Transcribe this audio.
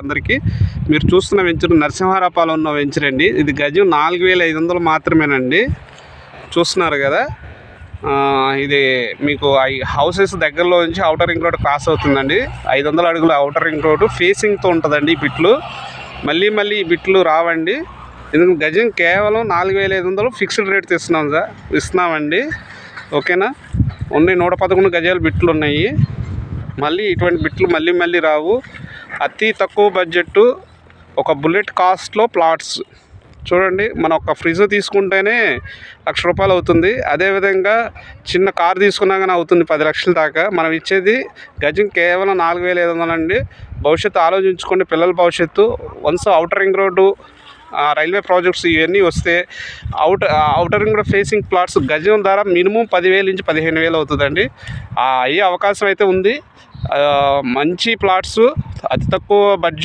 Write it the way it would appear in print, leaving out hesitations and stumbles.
అందరికీ మీరు చూస్తున్న వెంచర్ నరసింహారావుపాలెం ఉన్న వెంచర్ అండి. ఇది గజం 4,500 మాత్రమేనండి. చూస్తున్నారు కదా, ఇది మీకు హౌసెస్ దగ్గరలో నుంచి ఔటర్ రింగ్ రోడ్ క్రాస్ అవుతుందండి. 500 అడుగుల ఔటర్ రింగ్ రోడ్ ఫేసింగ్తో ఉంటుందండి. ఈ బిట్లు మళ్ళీ ఈ బిట్లు రావండి. ఎందుకంటే గజం కేవలం 4,500 ఫిక్స్డ్ రేట్ ఇస్తున్నామండి. ఓకేనా, ఓన్లీ 111 గజాల బిట్లు ఉన్నాయి. మళ్ళీ ఇటువంటి బిట్లు మళ్ళీ రావు. అతి తక్కువ బడ్జెట్, ఒక బుల్లెట్ కాస్ట్లో ప్లాట్స్ చూడండి. మన ఒక ఫ్రిడ్జ్ తీసుకుంటేనే ₹1,00,000 అవుతుంది. అదేవిధంగా చిన్న కారు తీసుకున్నా కానీ అవుతుంది 10 లక్షల దాకా. మనం ఇచ్చేది గజం కేవలం 4,500 అండి. భవిష్యత్తు ఆలోచించుకోండి, పిల్లల భవిష్యత్తు. Once outer ring road, railway projects ఇవన్నీ వస్తే outer ring road facing plots గజం ధర మినిమం 10,000 నుంచి 15,000 అవుతుందండి. అయ్యే అవకాశం అయితే ఉంది. మంచి ప్లాట్స్, అతి తక్కువ బడ్జెట్.